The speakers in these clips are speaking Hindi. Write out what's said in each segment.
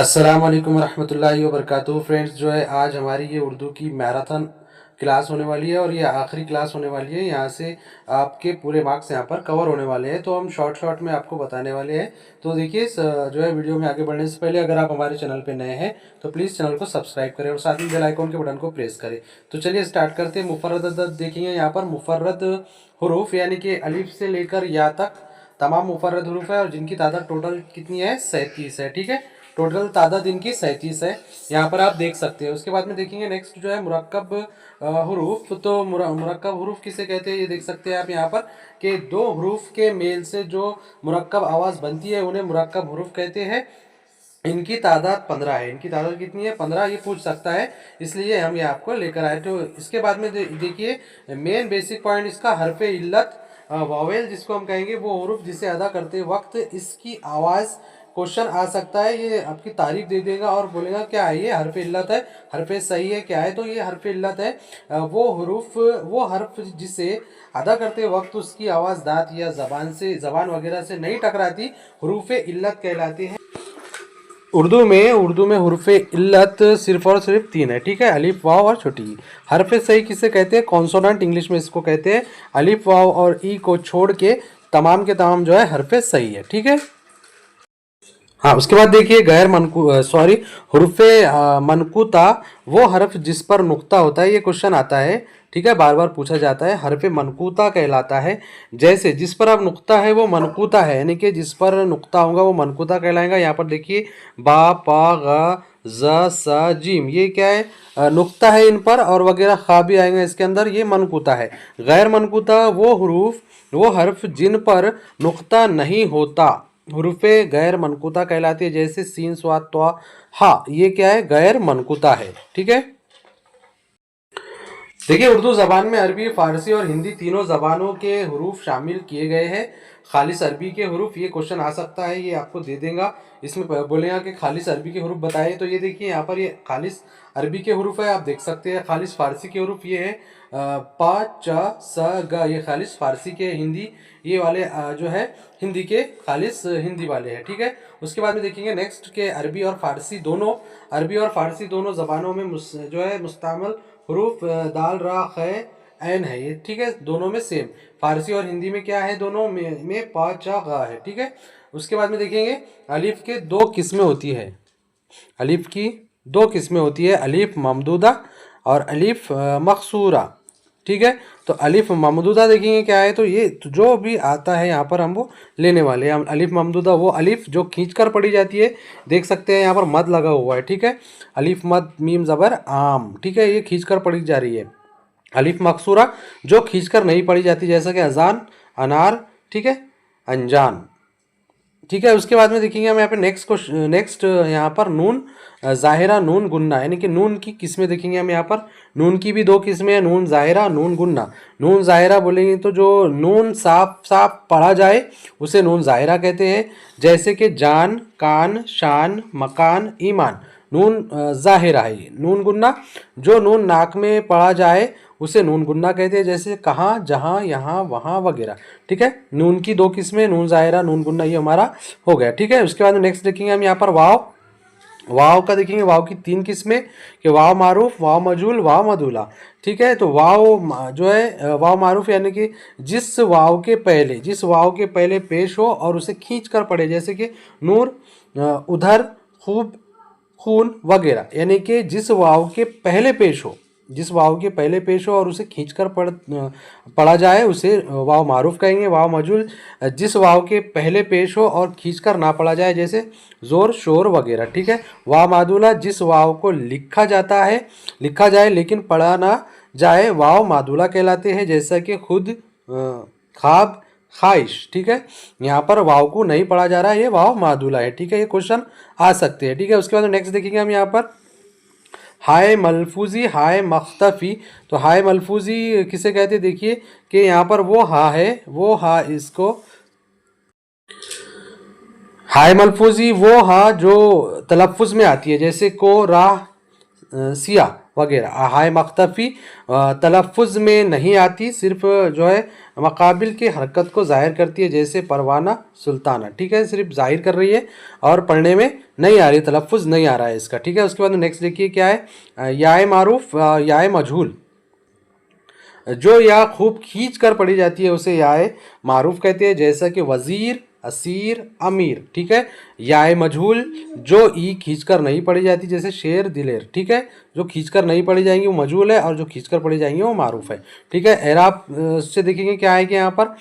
अस्सलाम वालेकुम रहमतुल्लाहि व बरकातुहू। फ्रेंड्स, जो है आज हमारी ये उर्दू की मैराथन क्लास होने वाली है और ये आखिरी क्लास होने वाली है। यहाँ से आपके पूरे मार्क्स यहाँ पर कवर होने वाले हैं, तो हम शॉर्ट शॉर्ट में आपको बताने वाले हैं। तो देखिए, जो है वीडियो में आगे बढ़ने से पहले अगर आप हमारे चैनल पे नए हैं तो प्लीज़ चैनल को सब्सक्राइब करें और साथ में बेल आइकॉन के बटन को प्रेस करें। तो चलिए स्टार्ट करते हैं। मुफर्रद देखेंगे यहाँ पर मुफर्रद हरूफ यानी कि अलिफ से लेकर या तक तमाम मुफर्रद हरूफ है और जिनकी तादाद टोटल कितनी है, 37 है। ठीक है, टोटल तादाद इनकी 37 है, यहाँ पर आप देख सकते हैं। उसके बाद में देखेंगे नेक्स्ट जो है मुरक्कब हरूफ। तो मुरक्कब हरूफ किसे कहते हैं, ये देख सकते हैं आप यहाँ पर कि दो हरूफ के मेल से जो मुरक्कब आवाज़ बनती है उन्हें मुरक्कब हरूफ कहते हैं। इनकी तादाद 15 है। इनकी तादाद कितनी है, 15, ये पूछ सकता है, इसलिए हम ये आपको लेकर आए। तो इसके बाद में देखिए मेन बेसिक पॉइंट इसका हरफ इल्लत वावेल जिसको हम कहेंगे, वो हरूफ जिसे अदा करते वक्त इसकी आवाज़ क्वेश्चन आ सकता है। ये आपकी तारीफ दे देगा और बोलेगा क्या है ये, हरफ इल्लत है, हरफ सही है, क्या है, तो ये हरफ इल्लत है। वो हर्फ जिसे अदा करते वक्त उसकी आवाज़ दांत या ज़बान वगैरह से नहीं टकराती, हरूफ इल्लत कहलाती है। उर्दू में हुर्फ इल्लत सिर्फ और सिर्फ 3 है। ठीक है, अलिफ, वाव और छोटी ई। हरफ सही किसे कहते हैं, कॉन्सोनेंट इंग्लिश में इसको कहते हैं। अलिफ, वाव और ई को छोड़ के तमाम के तमाम जो है हरफ सही है। ठीक है, हाँ। उसके बाद देखिए गैर मनकू सॉरी हुर्फ मनकूता, वो हरफ जिस पर नुक्ता होता है, ये क्वेश्चन आता है। ठीक है, बार बार पूछा जाता है। हरफ मनकूता कहलाता है। जैसे जिस पर अब नुक्ता है वो मनकूता है, यानी कि जिस पर नुक्ता होगा वो मनकूता कहलाएगा। यहाँ पर देखिए बा, पा, ग, ज, स, जीम, ये क्या है, नुक्ता है इन पर, और वगैरह खा भी आएंगे इसके अंदर, ये मनकूता है। गैर मनकूता वो हर्फ जिन पर नुक्ता नहीं होता, हरूफे गैर मनकूता कहलाती है। जैसे सीन, स्वाद, त्वा, हा, ये क्या है, गैर मनकूता है। ठीक है, देखिए उर्दू ज़बान में अरबी, फ़ारसी और हिंदी तीनों ज़बानों के हरूफ शामिल किए गए हैं। खालिस अरबी के हरूफ, ये क्वेश्चन आ सकता है, ये आपको दे देगा। इसमें बोलेगा कि खालिस अरबी के हरूफ बताइए, तो ये देखिए यहाँ पर ये खालिस अरबी के हरूफ है, आप देख सकते हैं। खालिस फ़ारसी के हरूफ ये है पा, च, स, ग, ये खालिस फ़ारसी के। हिंदी ये वाले जो है हिंदी के खालिस हिंदी वाले हैं। ठीक है, उसके बाद में देखेंगे नेक्स्ट के अरबी और फ़ारसी दोनों ज़बानों में जो है मुस्तमल हरूफ दाल, रा, खे, ऐन है ये। ठीक है, दोनों में सेम। फारसी और हिंदी में क्या है, दोनों में पा, चा, गा है। ठीक है, उसके बाद में देखेंगे अलिफ के दो किस्में होती है। अलिफ की दो किस्में होती है, अलिफ ममदूदा और अलिफ मकसूरा। ठीक है, तो अलिफ ममदूदा देखेंगे क्या है, तो ये जो भी आता है यहाँ पर हम वो लेने वाले हैं। हम अलिफ ममदूदा वो अलिफ जो खींचकर पढ़ी जाती है, देख सकते हैं यहाँ पर मद लगा हुआ है। ठीक है, अलिफ मद मीम ज़बर आम। ठीक है, ये खींचकर पढ़ी जा रही है। अलिफ मकसूरा जो खींचकर नहीं पढ़ी जाती, जैसा कि अजान, अनार, ठीक है, अनजान। ठीक है, उसके बाद में देखेंगे हम यहाँ पे नेक्स्ट यहाँ पर नून ज़ाहिरा, नून गुन्ना, यानी कि नून की किस्में देखेंगे हम यहाँ पर। नून की भी दो किस्में हैं, नून ज़ाहिरा, नून गुन्ना। नून ज़ाहिरा बोलेंगे तो जो नून साफ साफ पढ़ा जाए उसे नून ज़ाहिरा कहते हैं। जैसे कि जान, कान, शान, मकान, ईमान, नून ज़ाहिरा है ये। नून गुन्ना जो नून नाक में पढ़ा जाए उसे नून गुन्ना कहते हैं, जैसे कहाँ, जहाँ, यहाँ, वहाँ वगैरह। ठीक है, नून की दो किस्में, नून ज़ाहिरा, नून गुन्ना, ये हमारा हो गया। ठीक है, उसके बाद नेक्स्ट देखेंगे हम यहाँ पर वाव का देखेंगे। वाव की 3 किस्में कि वाव मारूफ, वाव मजूल, वाव मदूला। ठीक है, तो वाव जो है वाव मारूफ यानी कि जिस वाव के पहले पेश हो और उसे खींच कर पढ़े, जैसे कि नूर, उधर, खूब, खून वगैरह। यानी कि जिस वाव के पहले पेश हो और उसे खींचकर पढ़ा जाए उसे वाव मारूफ कहेंगे। वाव मजूल जिस वाव के पहले पेश हो और खींचकर ना पढ़ा जाए, जैसे जोर, शोर वगैरह। ठीक है, वाव मादूला जिस वाव को लिखा जाए लेकिन पढ़ा ना जाए, वाव मादूला कहलाते हैं, जैसा कि खुद, ख्वाब, ख्वाहिश। ठीक है, यहाँ पर वाव को नहीं पढ़ा जा रहा है, ये वाव मादूला है। ठीक है, ये क्वेश्चन आ सकते हैं। ठीक है, उसके बाद नेक्स्ट देखेंगे हम यहाँ पर हाय मलफूजी, हाय मख्तफ़ी। तो हाय मलफूजी किसे कहते हैं, देखिए कि यहाँ पर वो हा इसको हाय मलफूजी वो हा जो तलफ़ुज़ में आती है, जैसे को, राह, सिया वगैरह। हाय मख्तफ़ी तलफ़ुज़ में नहीं आती, सिर्फ जो है मकाबिल की हरकत को ज़ाहिर करती है, जैसे परवाना सुल्ताना, ठीक है, सिर्फ ज़ाहिर कर रही है और पढ़ने में नहीं आ रही, तलफ़ुज़ नहीं आ रहा है इसका, ठीक है। उसके बाद में नेक्स्ट देखिए क्या है, याए मारूफ याए मजहूल, जो या खूब खींच कर पढ़ी जाती है उसे याए मारूफ कहते हैं, जैसा कि वज़ीर, असीर, अमीर, ठीक है। याए मजहूल जो ई खींच कर नहीं पढ़ी जाती, जैसे शेर, दिलेर, ठीक है, जो खींच कर नहीं पढ़ी जाएंगी वो मजहूल है और जो खींच कर पढ़ी जाएंगी वो मारूफ है, ठीक है। एराब से देखेंगे क्या है कि यहाँ पर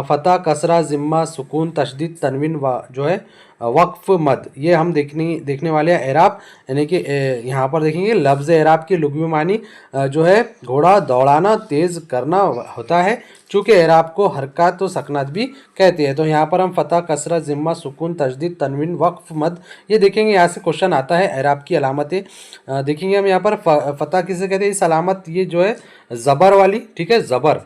फ़तह, कसरा, ज़िम्मा, सुकून, तशदीद, तनवीन जो है वक्फ, मद, ये हम देखने वाले हैं एराब, यानी कि यहाँ पर देखेंगे लफ्ज़ एराब की लुग़वी मानी जो है घोड़ा दौड़ाना, तेज़ करना होता है, चूँकि एराब को हरकत व सकनत भी कहते हैं। तो यहाँ पर हम फ़तह, कसरा, ज़िम्मा, सुकून, तशदीद, तनवीन, वक्फ, मद ये देखेंगे। यहाँ से क्वेश्चन आता है एराब की अलामतें देखेंगे हम। यहाँ पर फ़तह किसे कहते हैं, इस अलामत ये जो है ज़बर वाली, ठीक है, ज़बर,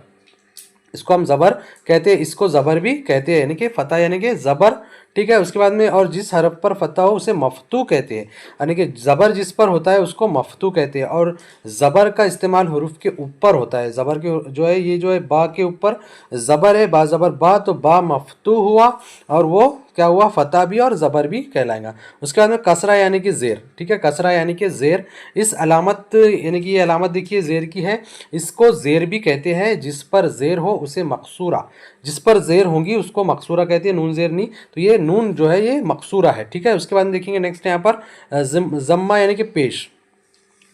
इसको हम ज़बर कहते हैं, इसको ज़बर भी कहते हैं, यानी कि फ़तह यानी कि ज़बर, ठीक है। उसके बाद में और जिस हरफ पर फ़तह हो उसे मफ्तू कहते हैं, यानी कि ज़बर जिस पर होता है उसको मफ्तू कहते हैं। और ज़बर का इस्तेमाल हुरूफ के ऊपर होता है, ज़बर के जो है ये जो है बा के ऊपर ज़बर है, बा ज़बर बा, तो बा मफ्तू हुआ और वो क्या हुआ, फ़तह भी और ज़बर भी कहलाएगा। उसके बाद में कसरा यानी कि ज़ेर, ठीक है, कसरा यानी कि ज़ेर, इस अलामत यानी कि ये अलामत देखिए ज़ेर की है, इसको ज़ेर भी कहते हैं, जिस पर ज़ेर हो उसे मकसूरा, जिस पर ज़ेर होंगी उसको मकसूरा कहते हैं, नून ज़ेर नहीं, तो ये नून जो है ये मकसूरा है, ठीक है। उसके बाद देखेंगे नेक्स्ट यहाँ पर ज़म्मा यानी कि पेश,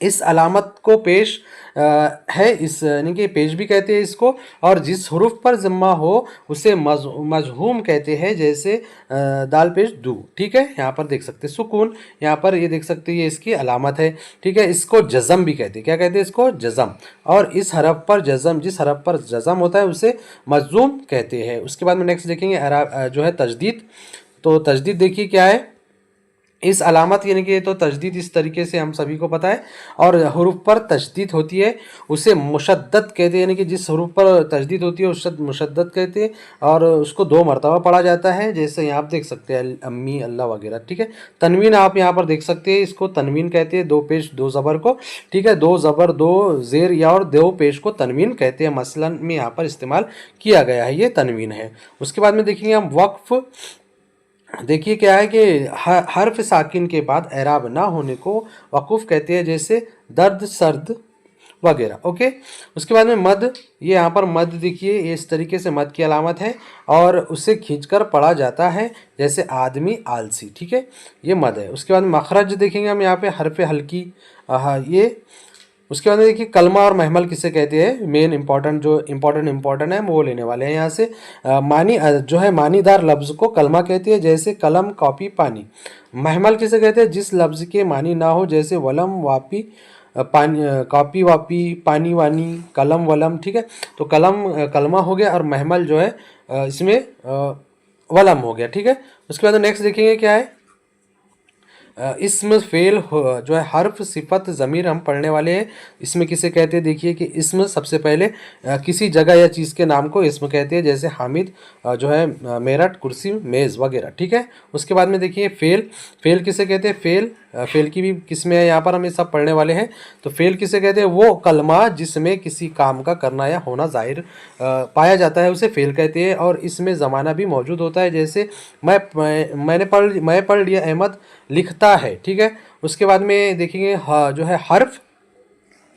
इस अलामत को पेश है, इस यानी कि पेश भी कहते हैं इसको, और जिस हरूफ पर ज़म्मा हो उसे मजहूम कहते हैं, जैसे दाल पेश दू, ठीक है। यहाँ पर देख सकते हैं सुकून, यहाँ पर ये देख सकते हैं ये इसकी अलामत है, ठीक है। इसको जज़म भी कहते हैं, क्या कहते हैं इसको, जज़म, और इस हरफ पर जज़म, जिस हरफ पर जज़म होता है उसे मजूम कहते हैं। उसके बाद में नेक्स्ट देखेंगे जो है तजदीद, तो तजदीद देखिए क्या है, इस अलामत यानी कि तो तजदीद इस तरीके से हम सभी को पता है, और हुरूफ पर तजदीद होती है उसे मुशद्दद कहते हैं, यानी कि जिस हुरूफ पर तजदीद होती है उसे मुशद्दद कहते हैं, और उसको 2 मरतबा पढ़ा जाता है, जैसे यहाँ आप देख सकते हैं अम्मी, अल्लाह वगैरह, ठीक है। तनवीन आप यहाँ पर देख सकते हैं, इसको तनवीन कहते हैं, 2 पेश 2 ज़बर को, ठीक है, 2 ज़बर 2 ज़ेर या और 2 पेश को तनवीन कहते हैं, मसलन में यहाँ पर इस्तेमाल किया गया है, ये तनवीन है। उसके बाद में देखेंगे हम वक्फ, देखिए क्या है कि हर्फ साकिन के बाद एराब ना होने को वक़ूफ़ कहते हैं, जैसे दर्द, सर्द वगैरह, ओके। उसके बाद में मद, ये यहाँ पर मद देखिए ये इस तरीके से मद की अलामत है और उसे खींचकर पढ़ा जाता है, जैसे आदमी, आलसी, ठीक है, ये मद है। उसके बाद मखरज देखेंगे हम यहाँ पे हर्फ हल्की, ये। उसके बाद देखिए कलमा और महमल किसे कहते हैं, मेन इंपॉर्टेंट जो इम्पॉर्टेंट है वो लेने वाले हैं यहाँ से। मानी जो है मानीदार लफ्ज़ को कलमा कहते हैं, जैसे कलम, कॉपी, पानी। महमल किसे कहते हैं, जिस लफ्ज़ के मानी ना हो, जैसे वलम, वापी, पानी, कॉपी, वापी, पानी, वानी, कलम, वलम, ठीक है। तो कलम कलमा हो गया और महमल जो है इसमें वलम हो गया, ठीक है। उसके बाद नेक्स्ट देखेंगे क्या है, इसम, फेल जो है हर्फ, सिफत, ज़मीर हम पढ़ने वाले हैं। इसमें किसे कहते हैं, देखिए कि इसम सबसे पहले किसी जगह या चीज़ के नाम को इसम कहते हैं, जैसे हामिद जो है मेरठ, कुर्सी, मेज़ वगैरह, ठीक है। उसके बाद में देखिए फेल, फेल किसे कहते हैं, फेल फेल की भी किस्में हैं, यहाँ पर हम ये सब पढ़ने वाले हैं। तो फेल किसे कहते हैं, वो कलमा जिसमें किसी काम का करना या होना जाहिर पाया जाता है उसे फेल कहते हैं, और इसमें ज़माना भी मौजूद होता है, जैसे मैं पढ़ लिया, अहमद लिखता है, ठीक है। उसके बाद में देखेंगे जो है हर्फ,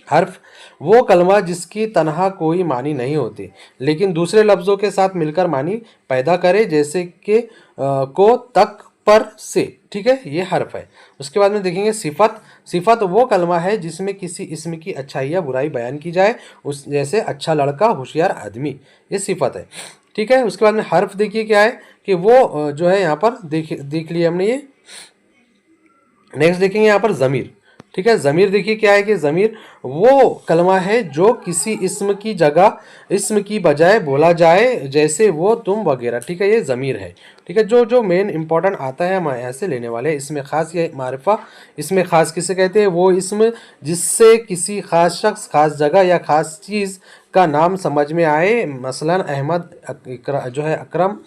हर्फ वो कलमा जिसकी तनहा कोई मानी नहीं होती, लेकिन दूसरे लफ्ज़ों के साथ मिलकर मानी पैदा करे, जैसे कि को, तक, पर, से, ठीक है, ये हर्फ है। उसके बाद में देखेंगे सिफत, सिफत वो कलमा है जिसमें किसी इसम की अच्छाई या बुराई बयान की जाए, उस जैसे अच्छा लड़का, होशियार आदमी, ये सिफत है, ठीक है। उसके बाद में हर्फ देखिए क्या है कि वो जो है यहाँ पर देख लिया हमने ये। नेक्स्ट देखेंगे यहाँ पर ज़मीर, ठीक है। ज़मीर देखिए क्या है कि ज़मीर वो कलमा है जो किसी इस्म की जगह इस्म की बजाय बोला जाए, जैसे वो, तुम वगैरह, ठीक है, ये ज़मीर है, ठीक है। जो जो मेन इंपॉर्टेंट आता है हम यहाँ से लेने वाले हैं। इसमें ख़ास या मारिफा, इसमें ख़ास किसे कहते हैं? वो इसमें जिससे किसी ख़ास शख्स, ख़ास जगह या ख़ास चीज़ का नाम समझ में आए। मसलन अहमद, जो है अकरम,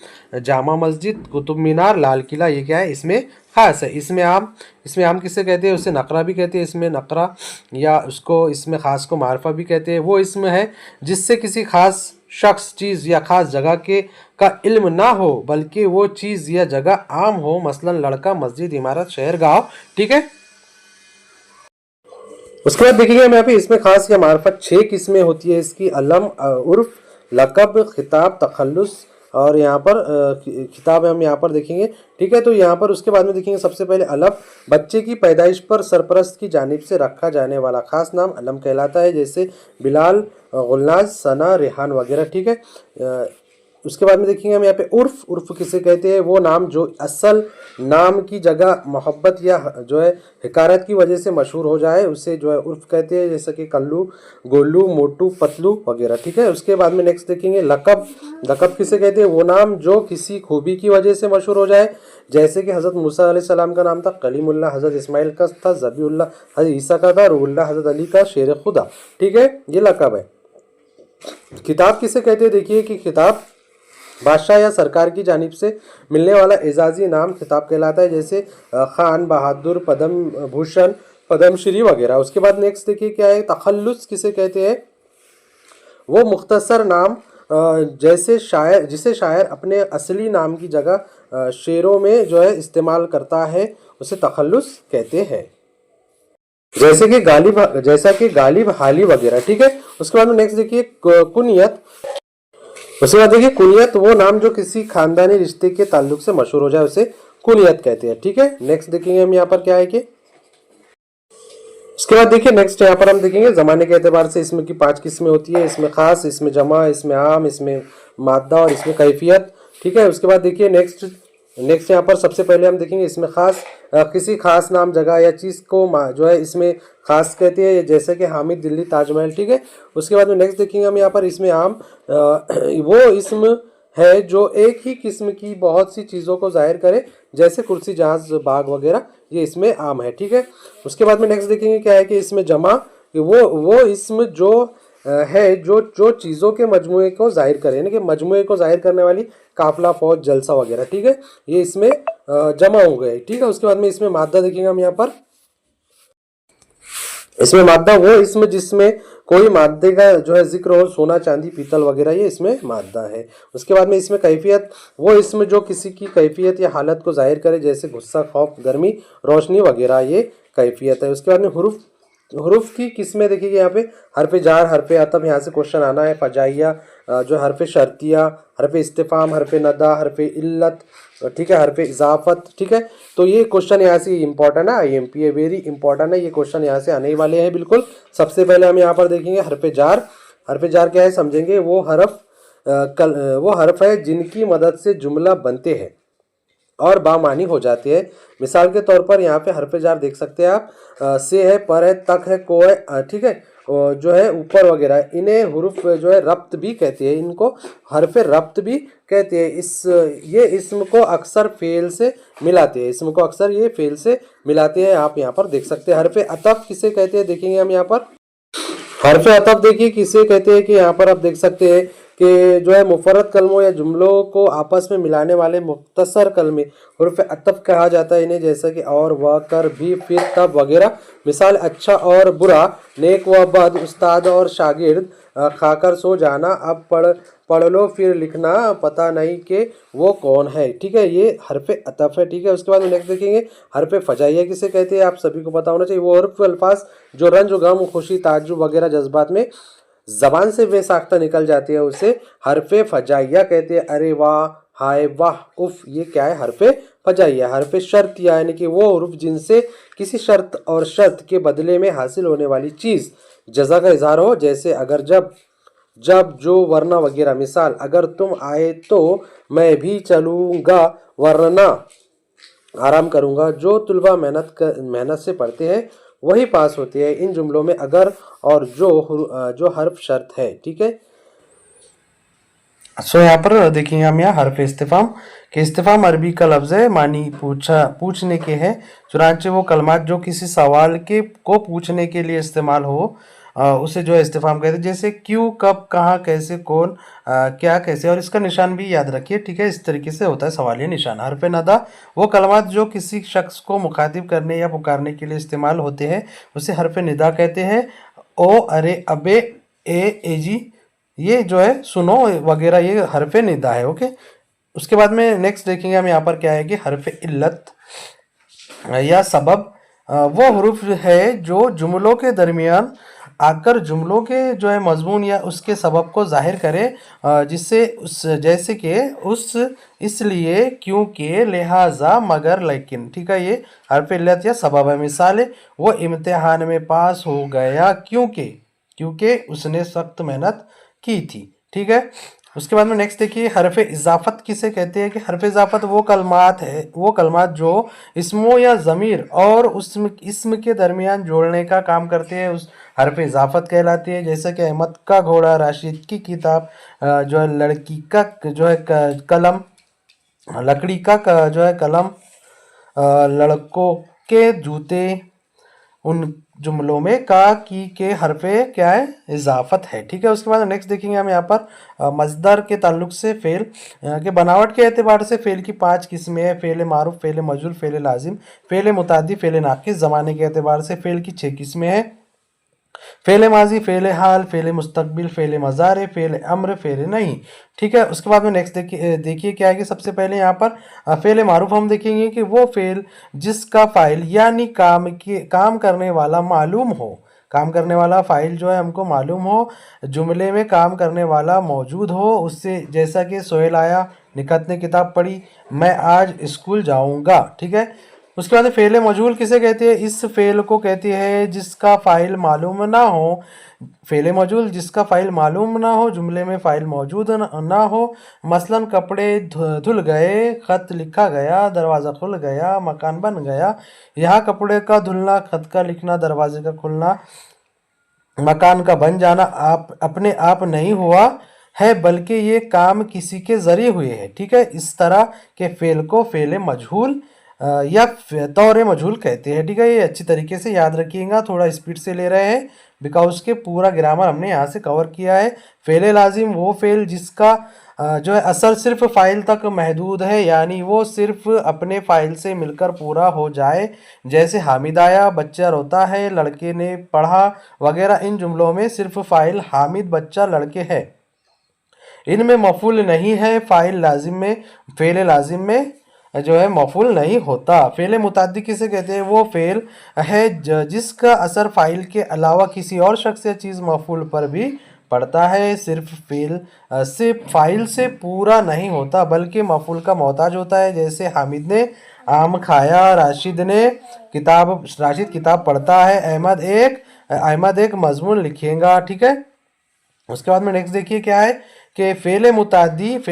जामा मस्जिद, कुतुब मीनार, लाल किला, ये क्या है? इसमें ख़ास है। इसमें आम किसे कहते हैं? उसे नकरा भी कहते हैं। इसमें नकरा या उसको इसमें ख़ास को मारिफा भी कहते हैं। वो इसमें है जिससे किसी ख़ास शख्स, चीज़ या ख़ास जगह के का इल्म ना हो, बल्कि वो चीज़ या जगह आम हो। मसलन लड़का, मस्जिद, इमारत, शहर, गाँव। ठीक है। उसके बाद देखिए हम यहाँ पे इसमें खास या मार्फत 6 किस्में होती है इसकी। अलम, उर्फ, लक़ब, खिताब, तखल्लुस, और यहाँ पर खिताब हम यहाँ पर देखेंगे। ठीक है। तो यहाँ पर उसके बाद में देखेंगे सबसे पहले अलम, बच्चे की पैदाइश पर सरपरस्त की जानिब से रखा जाने वाला खास नाम अलम कहलाता है, जैसे बिलाल, गुलनाज, सना, रेहान वगैरह। ठीक है। उसके बाद में देखेंगे हम यहाँ पे उर्फ। उर्फ किसे कहते हैं? वो नाम जो असल नाम की जगह मोहब्बत या जो है हिकारत की वजह से मशहूर हो जाए, उसे जो है उर्फ कहते हैं, जैसे कि कल्लू, गोलू, मोटू, पतलू वगैरह। ठीक है। उसके बाद में नेक्स्ट देखेंगे लक़ब। लक़ब किसे कहते हैं? वो नाम जो किसी खूबी की वजह से मशहूर हो जाए, जैसे कि हज़रत मूसा अलैहिस्सलाम का नाम था कलीमुल्लाह, हज़रत इस्माइल का था ज़बीउल्लाह, हज़रत ईसा का था रूहुल्लाह, हज़रत अली का शेर खुदा। ठीक है। ये लक़ब है। खिताब किसे कहते हैं? देखिए कि खिताब बादशाह या सरकार की जानिब से मिलने वाला एजाजी नाम खिताब कहलाता है, जैसे खान, बहादुर, पद्म भूषण, पद्मश्री वगैरह। उसके बाद नेक्स्ट देखिए क्या है? तखल्लुस किसे कहते हैं? वो मुख्तसर नाम, जैसे शायर, जिसे शायर अपने असली नाम की जगह शेरों में जो है इस्तेमाल करता है, उसे तखल्लुस कहते हैं, जैसा कि गालिब, हाली वगैरह। ठीक है। उसके बाद में नेक्स्ट देखिए कुनियत। उसके बाद देखिए कुनियत वो नाम जो किसी खानदानी रिश्ते के ताल्लुक से मशहूर हो जाए, उसे कुनियत कहते हैं। ठीक है। नेक्स्ट देखेंगे हम यहाँ पर क्या है कि उसके बाद देखिए नेक्स्ट यहाँ पर हम देखेंगे जमाने के एतबार से इसमें की 5 किस्में होती है। इसमें खास, इसमें जमा, इसमें आम, इसमें मादा और इसमें कैफियत। ठीक है। उसके बाद देखिए नेक्स्ट यहाँ पर सबसे पहले हम देखेंगे इसमें खास, किसी खास नाम, जगह या चीज़ को जो है इसमें खास कहते हैं, जैसे कि हामिद, दिल्ली, ताजमहल। ठीक है। उसके बाद में नेक्स्ट देखेंगे हम यहाँ पर इसमें आम, वो इसम है जो एक ही किस्म की बहुत सी चीज़ों को जाहिर करे, जैसे कुर्सी, जहाज, बाग वगैरह, ये इसमें आम है। ठीक है। उसके बाद में नेक्स्ट देखेंगे क्या है कि इसमें जमा, कि वो इसम जो है जो जो चीज़ों के मजमूए को जाहिर करे, यानी कि मजमूए को जाहिर करने वाली काफिला, फौज, जलसा वगैरह। ठीक है। ये इसमें जमा हो गए। ठीक है। उसके बाद में इसमें मादा देखेंगे हम यहाँ पर। इसमें मादा वो इसमें जिसमें कोई मादे का जो है जिक्र हो, सोना, चांदी, पीतल वगैरह, ये इसमें मादा है। उसके बाद में इसमें कैफियत, वो इसमें जो किसी की कैफियत या हालत को जाहिर करे, जैसे गुस्सा, खौफ, गर्मी, रोशनी वगैरह, ये कैफियत है। उसके बाद में हुरूफ। हुरूफ की किस्में देखिए यहाँ पे हरफ जार, हरफ अतब, यहाँ से क्वेश्चन आना है। फजाइया, जो हरफ शर्तिया, हरफ इस्तिफाम, हरफ नदा, हरफ इल्लत। ठीक है। हरफ इजाफत। ठीक है। तो ये क्वेश्चन यहाँ से इंपॉर्टेंट है, IMP है, वेरी इंपॉर्टेंट है। ये क्वेश्चन यहाँ से आने ही वाले हैं बिल्कुल। सबसे पहले हम यहाँ पर देखेंगे हरफ जार। हरफ जार क्या है समझेंगे। वो हरफ है जिनकी मदद से जुमला बनते हैं और बामानी हो जाती है। मिसाल के तौर पर यहाँ पे हरफ जार देख सकते हैं आप, से है, पर है, तक है, को है। ठीक है। जो है ऊपर वगैरह, इन्हें हुरूफ जो है रब्त भी कहते हैं, इनको हरफ रब्त भी कहते हैं। ये इसम को अक्सर फेल से मिलाते हैं, इसम को अक्सर ये फेल से मिलाते हैं। आप यहाँ पर देख सकते हैं। हरफ अतफ किसे कहते हैं देखेंगे हम यहाँ पर। हरफ अतफ देखिए किसे कहते हैं कि यहाँ पर आप देख सकते हैं कि जो है मुफर्रद कलमों या जुमलों को आपस में मिलाने वाले मुख्तसर कलमे हुरूफ अतफ कहा जाता है इन्हें, जैसा कि और, व, कर, भी, फिर, तब वगैरह। मिसाल अच्छा और बुरा, नेक व बद, उस्ताद और शागिर्द, खाकर सो जाना, अब पढ़ लो फिर लिखना, पता नहीं कि वो कौन है। ठीक है। ये हरफ अतफ है। ठीक है। उसके बाद नेक्स्ट देखेंगे हरफ फजाइया किसे कहते हैं, आप सभी को पता होना चाहिए। वो हरफ अल्फाज जो रंज, गम, खुशी, ताज्जुब वगैरह जज्बात में जबान से बेसाख्ता निकल जाती है, उसे हरफ फजाइया कहते हैं। अरे वाह, हाय, वाह, उफ, ये क्या है? हरफ फजाइया। हरफ शर्तिया यानी कि वो हुरूफ जिनसे किसी शर्त और शर्त के बदले में हासिल होने वाली चीज़ जज़ा का इजहार हो, जैसे अगर, जब, जो, वरना वगैरह। मिसाल अगर तुम आए तो मैं भी चलूँगा, वरना आराम करूँगा। जो तुलबा मेहनत से पढ़ते हैं वही पास होते हैं। इन जुमलों में अगर और जो हर्फ शर्त है। ठीक है। सो यहाँ पर देखिए हम यहाँ हरफ इस्तिफाम के इस्तिफाम अरबी का लफ्ज़ है, मानी पूछने के है। चुनांचे वो कलमात जो किसी सवाल के को पूछने के लिए इस्तेमाल हो उसे जो है इस्तिफाम कहते हैं। जैसे क्यों, कब, कहाँ, कैसे, कौन, क्या, कैसे। और इसका निशान भी याद रखिए, ठीक है। इस तरीके से होता है सवालिया निशान। हरफ नदा वो कलमात जो किसी शख्स को मुखातिब करने या पुकारने के लिए इस्तेमाल होते हैं उसे हरफ निदा कहते हैं। ओ, अरे, अबे, एजी, ये जो है सुनो वगैरह, ये हरफ निदा है। ओके। उसके बाद में नेक्स्ट देखेंगे हम यहाँ पर क्या है कि हरफ इल्लत या सबब वो हरूफ है जो जुमलों के दरमियान आकर जुमलों के जो है मजमून या उसके सबब को जाहिर करे, जिससे उस जैसे कि उस, इसलिए, क्योंकि, लिहाजा, मगर, लेकिन, ठीक है। ये हरफ इल्लत या सबब है। मिसाल है वो इम्तिहान में पास हो गया क्योंकि क्योंकि उसने सख्त मेहनत की थी, ठीक है। उसके बाद में नेक्स्ट देखिए हरफ इजाफत किसे कहते हैं कि हरफ इजाफत वो कलमात है, वो कलमात जो इसमो या ज़मीर और उस इसम के दरमियान जोड़ने का काम करते हैं, उस हरफ इजाफत कहलाती है। जैसे कि अहमद का घोड़ा, राशिद की किताब, जो है लड़की का जो है कलम, लकड़ी का जो है कलम, लड़कों के जूते। उन जुमलों में का की के हरफे क्या है, इजाफत है, ठीक है। उसके बाद नेक्स्ट देखेंगे हम यहाँ पर मजदर के ताल्लुक से फेल के बनावट के एतबार से फेल की 5 किस्में हैं। फेल मारूफ, फेल मजूर, फेल लाजिम, फेल मुतादी, फेल नाकिस। ज़माने के एतबार से फेल की 6 किस्में हैं। फेल माजी, फेल हाल, फेल मुस्तकबिल, फेल मज़ारे, फेल अम्र, फेल नहीं, ठीक है। उसके बाद में नेक्स्ट देखिए क्या है कि सबसे पहले यहाँ पर फेल मारूफ हम देखेंगे कि वो फेल जिसका फ़ाइल यानी काम करने वाला मालूम हो। काम करने वाला फ़ाइल जो है हमको मालूम हो, जुमले में काम करने वाला मौजूद हो उससे, जैसा कि सोहेल आया, निकत ने किताब पढ़ी, मैं आज स्कूल जाऊँगा, ठीक है। उसके बाद फेल मजहूल किसे कहते हैं, इस फेल को कहती है जिसका फ़ाइल मालूम ना हो। फेल मजहूल जिसका फ़ाइल मालूम ना हो, जुमले में फ़ाइल मौजूद ना हो। मसलन कपड़े धुल गए, ख़त लिखा गया, दरवाज़ा खुल गया, मकान बन गया। यहाँ कपड़े का धुलना, ख़त का लिखना, दरवाजे का खुलना, मकान का बन जाना आप अपने आप नहीं हुआ है, बल्कि ये काम किसी के ज़रिए हुए हैं, ठीक है। इस तरह के फेल को फेल मजहूल या तौर मजहूल कहते हैं, ठीक है। ये अच्छी तरीके से याद रखिएगा, थोड़ा स्पीड से ले रहे हैं बिकॉज के पूरा ग्रामर हमने यहाँ से कवर किया है। फेल लाजिम वो फेल जिसका जो है असर सिर्फ फ़ाइल तक महदूद है, यानी वो सिर्फ अपने फ़ाइल से मिलकर पूरा हो जाए। जैसे हामिद आया, बच्चा रोता है, लड़के ने पढ़ा वगैरह। इन जुमलों में सिर्फ फ़ाइल हामिद, बच्चा, लड़के है, इनमें मफूल नहीं है। फ़ाइल लाजिम में, फ़ेल लाजिम में जो है मफूल नहीं होता। फ़ेल मुताद्दी किसे कहते हैं, वो फ़ेल है जिसका असर फ़ाइल के अलावा किसी और शख्स या चीज़ मफूल पर भी पड़ता है। सिर्फ फ़ेल से फ़ाइल से पूरा नहीं होता बल्कि मफूल का मोहताज होता है। जैसे हामिद ने आम खाया, राशिद किताब पढ़ता है, अहमद एक मजमून लिखेगा, ठीक है। उसके बाद में नेक्स्ट देखिए क्या है कि फ़ेल मुताद्दिद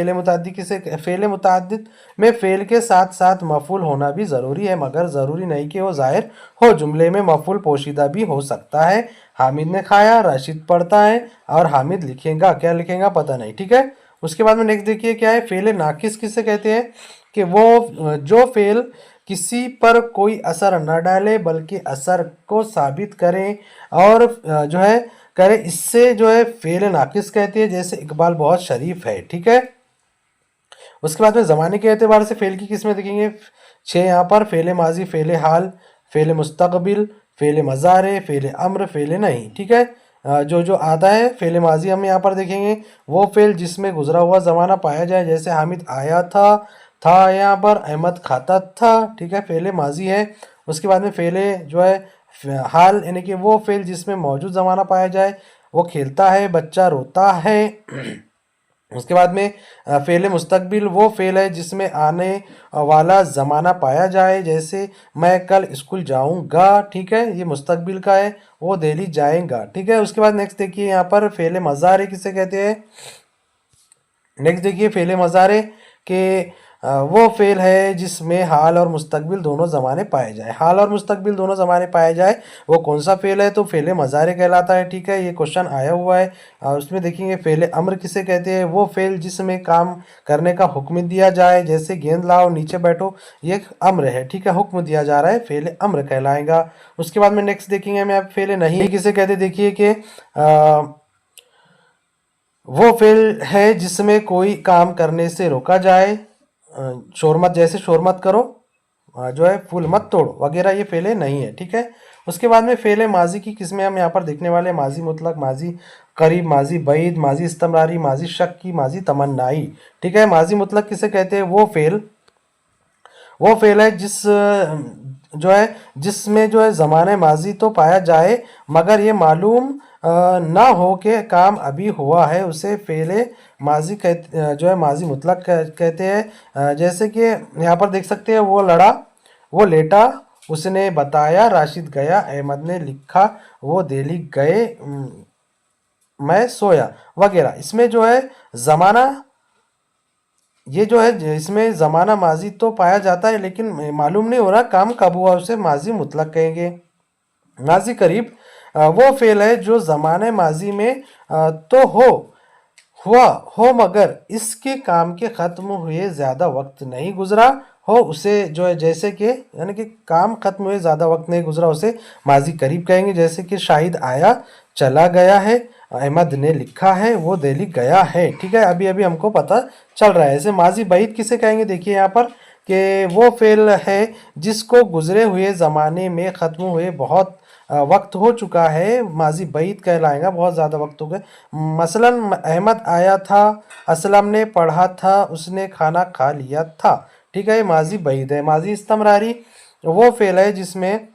में फ़ेल के साथ साथ मफूल होना भी ज़रूरी है, मगर ज़रूरी नहीं कि वो ज़ाहिर हो। जुमले में मफूल पोशीदा भी हो सकता है। हामिद ने खाया, राशिद पढ़ता है और हामिद लिखेगा, क्या लिखेगा पता नहीं, ठीक है। उसके बाद में नेक्स्ट देखिए क्या है, फ़ेल नाकिस किसे कहते हैं कि वो जो फ़ेल किसी पर कोई असर न डाले बल्कि असर को साबित करें और जो है करे, इससे जो है फेल नाकिस कहती है। जैसे इकबाल बहुत शरीफ है, ठीक है। उसके बाद में ज़माने के एतबार से फेल की किस्में देखेंगे 6 यहाँ पर। फेल माजी, फेल हाल, फेल मुस्तकबिल, फेल मज़ारे, फेल अम्र, फेल नहीं, ठीक है। जो जो आता है फेल माजी हम यहाँ पर देखेंगे वो फेल जिसमें गुजरा हुआ ज़माना पाया जाए। जैसे हामिद आया था यहाँ पर, अहमद खाता था, ठीक है, फेल माजी है। उसके बाद में फेल जो है हाल यानी कि वो फेल जिसमें मौजूद ज़माना पाया जाए। वो खेलता है, बच्चा रोता है। उसके बाद में फ़ेल मुस्तकबिल वो फ़ेल है जिसमें आने वाला ज़माना पाया जाए। जैसे मैं कल स्कूल जाऊंगा, ठीक है, ये मुस्तकबिल का है, वो दिल्ली जाएगा, ठीक है। उसके बाद नेक्स्ट देखिए यहाँ पर फ़ेल मज़ारे किसे कहते हैं। नेक्स्ट देखिए फ़ेल मज़ारे के वो फ़ेल है जिसमें हाल और मुस्तकबिल दोनों ज़माने पाए जाए। हाल और मुस्तकबिल दोनों ज़माने पाए जाए, वो कौन सा फ़ेल है? तो फ़ेल मज़ारे कहलाता है, ठीक है? ये क्वेश्चन आया हुआ है। उसमें देखेंगे फ़ेल अम्र किसे कहते हैं? वो फ़ेल जिसमें काम करने का हुक्म दिया जाए, जैसे गेंद लाओ, नीचे बैठो, ये एक अम्र है, ठीक है? हुक्म दिया जा रहा है, फ़ेल अम्र कहलाएगा। उसके बाद में नेक्स्ट देखेंगे हमें अब फ़ेल नहीं किसे कहते हैं? देखिए कि वो फ़ेल है जिसमें कोई काम करने से रोका जाए, शोर मत, जैसे शोर मत करो, जो है फूल मत तोड़ो वगैरह, ये फ़ेले नहीं है, ठीक है? उसके बाद में फ़ेले माजी की किस्में हम यहाँ पर देखने वाले हैं। माजी मुतलक, माजी करीब, माजी बईद, माजी इस्तमरारी, माजी शक की, माजी तमन्नाई, ठीक है? माजी मुतलक किसे कहते हैं? वो फ़ेल है जो है जिसमें जो है ज़माने माजी तो पाया जाए मगर ये मालूम ना हो कि काम अभी हुआ है, उसे फ़ेले माजी जो है माजी मुतलक कहते हैं। जैसे कि यहाँ पर देख सकते हैं, वो लड़ा, वो लेटा, उसने बताया, राशिद गया, अहमद ने लिखा, वो दिल्ली गए, मैं सोया वगैरह। इसमें जो है ज़माना, ये जो है इसमें ज़माना माजी तो पाया जाता है लेकिन मालूम नहीं हो रहा काम कब हुआ, उसे माजी मुतलक कहेंगे। माजी करीब वो फ़ेल है जो ज़माने माजी में तो हुआ हो मगर इसके काम के ख़त्म हुए ज़्यादा वक्त नहीं गुजरा हो, उसे जो है जैसे कि यानी कि काम ख़त्म हुए ज़्यादा वक्त नहीं गुजरा, उसे माजी करीब कहेंगे। जैसे कि शाहिद आया, चला गया है, अहमद ने लिखा है, वो दिल्ली गया है, ठीक है? अभी अभी हमको पता चल रहा है। ऐसे माजी बईद किसे कहेंगे? देखिए यहाँ पर कि वो फ़ेल है जिसको गुजरे हुए ज़माने में ख़त्म हुए बहुत वक्त हो चुका है, माजी बईद कहलाएगा, बहुत ज़्यादा वक्त हो गए। मसलन अहमद आया था, असलम ने पढ़ा था, उसने खाना खा लिया था, ठीक है? ये माजी बईद है। माजी इस्तमरारी वो फ़ेल है जिसमें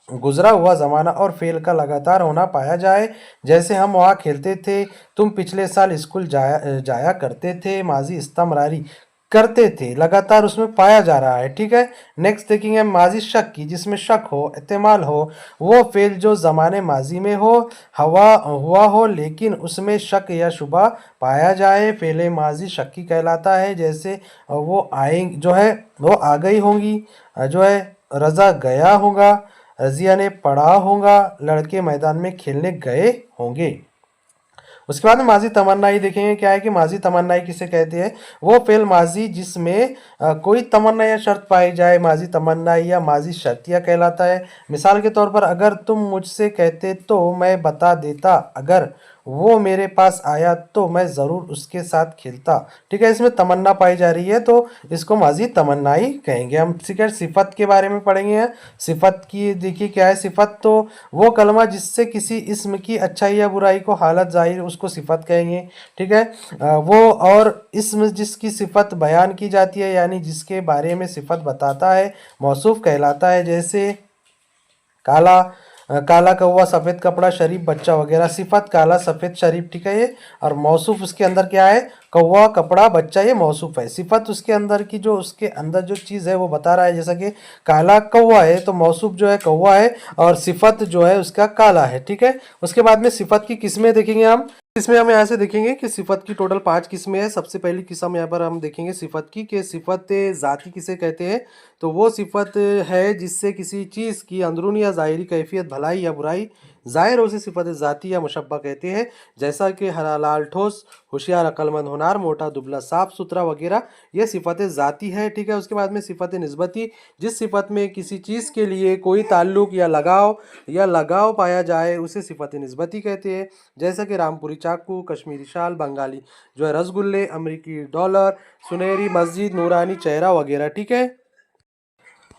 गुजरा हुआ ज़माना और फ़ेल का लगातार होना पाया जाए, जैसे हम वहाँ खेलते थे, तुम पिछले साल स्कूल जाया करते थे, माजी इस्तमरारी करते थे, लगातार उसमें पाया जा रहा है, ठीक है? नेक्स्ट देखेंगे माजी शक की, जिसमें शक हो, इस्तेमाल हो, वो फ़ेल जो ज़माने माजी में हवा हुआ हो लेकिन उसमें शक या शुबा पाया जाए, फ़ेले माजी शक्की कहलाता है। जैसे वो आए जो है वो आ गई होंगी, जो है रज़ा गया होगा, रज़िया ने पढ़ा होगा, लड़के मैदान में खेलने गए होंगे। उसके बाद में माजी तमन्नाई देखेंगे, क्या है कि माजी तमन्नाई किसे कहते हैं? वो फ़ेल माजी जिसमें कोई तमन्ना या शर्त पाई जाए, माजी तमन्नाई या माजी शर्तिया कहलाता है। मिसाल के तौर पर अगर तुम मुझसे कहते तो मैं बता देता, अगर वो मेरे पास आया तो मैं ज़रूर उसके साथ खेलता, ठीक है? इसमें तमन्ना पाई जा रही है तो इसको माजी तमन्नाई कहेंगे हम। ठीक है, सिफत के बारे में पढ़ेंगे। सिफत की देखिए क्या है? सिफत तो वो कलमा जिससे किसी इस्म की अच्छाई या बुराई को हालत ज़ाहिर, उसको सिफत कहेंगे, ठीक है? वो और इस्म जिसकी सिफत बयान की जाती है यानी जिसके बारे में सिफत बताता है, मौसूफ कहलाता है। जैसे काला, काला कौवा, सफ़ेद कपड़ा, शरीफ बच्चा वगैरह। सिफत काला, सफ़ेद, शरीफ, ठीक है ये। और मौसूफ उसके अंदर क्या है? कौवा, कपड़ा, बच्चा, ये मौसूफ है। सिफत उसके अंदर की जो उसके अंदर जो चीज़ है वो बता रहा है, जैसा कि काला कौवा है तो मौसूफ जो है कौवा है और सिफत जो है उसका काला है, ठीक है? उसके बाद में सिफत की किस्में देखेंगे हम। इसमें हम यहाँ से देखेंगे कि सिफत की टोटल 5 किस्में हैं। सबसे पहली किस्म यहाँ पर हम देखेंगे सिफत की, कि सिफत ज़ाती किसे कहते हैं? तो वो सिफत है जिससे किसी चीज़ की अंदरूनी या ज़ाहिरी कैफियत, भलाई या बुराई ज़ाहिर हो, उसे सिफत ज़ाती या मुशब्बा कहते हैं। जैसा कि हरा लाल ठोस, होशियार अक्लमंद होनार, मोटा दुबला साफ सुथरा वगैरह, ये सिफत ज़ाती है, ठीक है? उसके बाद में सिफत निस्बती, जिस सिफत में किसी चीज़ के लिए कोई ताल्लुक़ या लगाव पाया जाए उसे सिफत निस्बती कहते हैं। जैसा कि रामपुरी चाकू, कश्मीरी शाल, बंगाली जो है रसगुल्ले, अमेरिकी डॉलर, सुनहरी मस्जिद, नूरानी चेहरा वगैरह, ठीक है?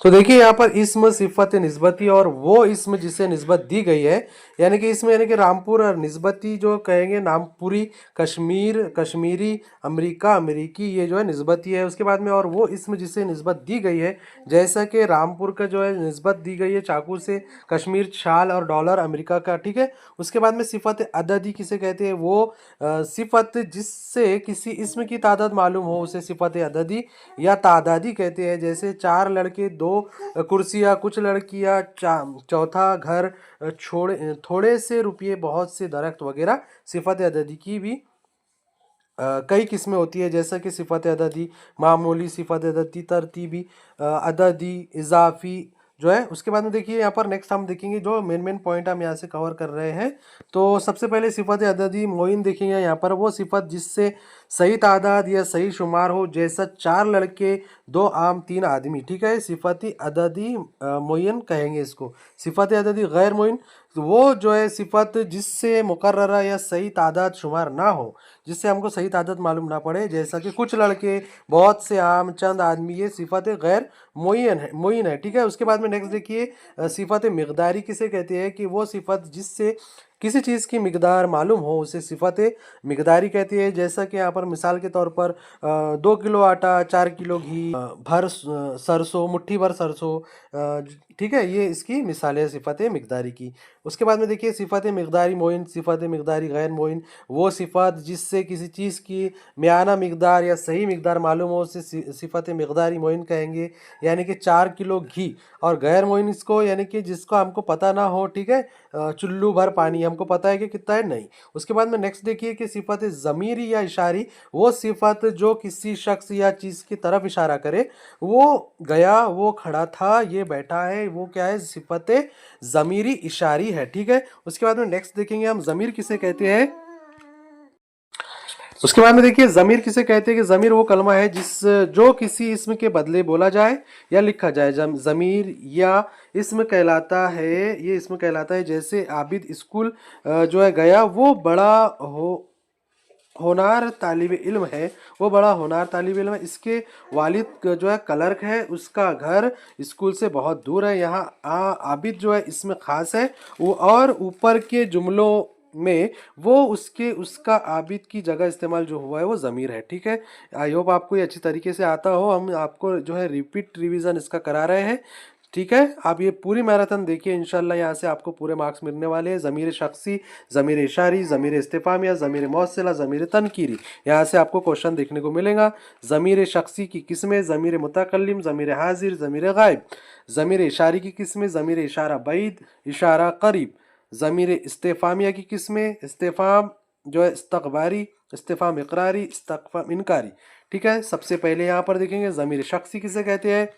तो देखिए यहाँ पर इस्म, सिफत निस्बती और वो इस्म जिसे निस्बत दी गई है, यानी कि इसमें यानी कि रामपुर और निस्बती जो कहेंगे, नामपुरी, कश्मीर, कश्मीरी, अमेरिका, अमेरिकी, ये जो है निस्बती है। उसके बाद में और वो इस्म जिसे निस्बत दी गई है, जैसा कि रामपुर का जो है निस्बत दी गई है चाकू से, कश्मीर शाल और डॉलर अमेरिका का, ठीक है? उसके बाद में सिफत अददी किसे कहते हैं? वो सिफत जिससे किसी इस्म की तादाद मालूम हो उसे सिफत अददी या तादादी कहते हैं। जैसे 4 लड़के, 2 कुर्सियाँ, कुछ लड़कियाँ, चौथा घर, थोड़े से रुपये, बहुत से दरख्त वगैरह सिफत अददी की भी कई किस्में होती है, जैसा कि सिफ़त अददी, मामूली, सिफ़त अददी, तरतीबी, अददी, इज़ाफ़ी जो है। उसके बाद में देखिए यहाँ पर नेक्स्ट हम देखेंगे जो मेन पॉइंट हम यहाँ से कवर कर रहे हैं। तो सबसे पहले सिफ़त अददी मोइन देखेंगे यहाँ पर, वो सिफ़त जिससे सही तादाद या सही शुमार हो, जैसा 4 लड़के, 2 आम, 3 आदमी, ठीक है। सिफ़त अददी मोइन कहेंगे इसको। सिफ़त अददी गैर मोइन वो जो है सिफ़त जिससे मुकर्ररा या सही तादाद शुमार ना हो, जिससे हमको सही तादाद मालूम ना पड़े, जैसा कि कुछ लड़के, बहुत से आम, चंद आदमी, ये सिफ़त गैर मोइन है, ठीक है। उसके बाद में नेक्स्ट देखिए सिफ़त मिक़दारी किसे कहते हैं, कि वो सिफ़त जिससे किसी चीज़ की मिक़दार मालूम हो, उसे सिफ़त मिक़दारी कहती है। जैसा कि यहाँ पर मिसाल के तौर पर 2 किलो आटा, 4 किलो घी, भर सरसों, मुट्ठी भर सरसों, ठीक है, ये इसकी मिसाल है सिफ़त मिक़दारी की। उसके बाद में देखिए सिफ़त मिक़दारी मोइन, सिफ़त मिक़दारी गैर मोइन वो सिफ़त जिससे किसी चीज़ की मियाना मिक़दार या सही मिक़दार मालूम हो, उसे सिफ़त मिक़दारी मोइन कहेंगे। यानी कि 4 किलो घी, और गैर मोइन इसको यानी कि जिसको हमको पता ना हो, ठीक है, चुल्लू भर पानी हमको पता है कि कितना है, नहीं। उसके बाद में नेक्स्ट देखिए कि सिफ़त ज़मीरी या इशारी वो सिफ़त जो किसी शख्स या चीज़ की तरफ इशारा करे, वो गया, वो खड़ा था, ये बैठा है, वो क्या है, सिफ़त ज़मीरी इशारी है, ठीक है। उसके बाद में नेक्स्ट देखेंगे हम ज़मीर किसे कहते हैं। उसके बाद में देखिए ज़मीर किसे कहते हैं, कि ज़मीर वो कलमा है जो किसी इसम के बदले बोला जाए या लिखा जाए। ज़मीर या इसम कहलाता है, ये इसम कहलाता है। जैसे आबिद स्कूल जो है गया, वो बड़ा होनार तालिब इल्म है, वो बड़ा होनार तालिब इल्म है। इसके वालिद जो है क्लर्क है, उसका घर स्कूल से बहुत दूर है। यहाँ आबिद जो है इसमें ख़ास है, वो और ऊपर के जुमलों में वो उसका आबिद की जगह इस्तेमाल जो हुआ है वो ज़मीर है, ठीक है। आई होप आपको ये अच्छी तरीके से आता हो। हम आपको जो है रिपीट रिवीजन इसका करा रहे हैं, ठीक है। आप ये पूरी मैराथन देखिए, इंशाल्लाह यहाँ से आपको पूरे मार्क्स मिलने वाले हैं। ज़मीर शख्सी, ज़मीर इशारी, ज़मीर इस्तिफ़ामिया, ज़मीर मौसिला, ज़मीर तनकीरी, यहाँ से आपको क्वेश्चन देखने को मिलेगा। ज़मीर शख्सी की किस्में, ज़मीर मुतकल्लिम, ज़मीर हाजिर, ज़मीर गायब। ज़मीर इशारी की किस्में, ज़मीर इशारा बईद, इशारा करीब। ज़मीर इस्तिफ़ामिया की किस्में, इस्तिफ़ाम जो है इस्तक़बारी, इस्तिफ़ाम इक़रारी, इस्तफ़ाम इनकारी, ठीक है। सबसे पहले यहाँ पर देखेंगे ज़मीर शख्सी किसे कहते हैं।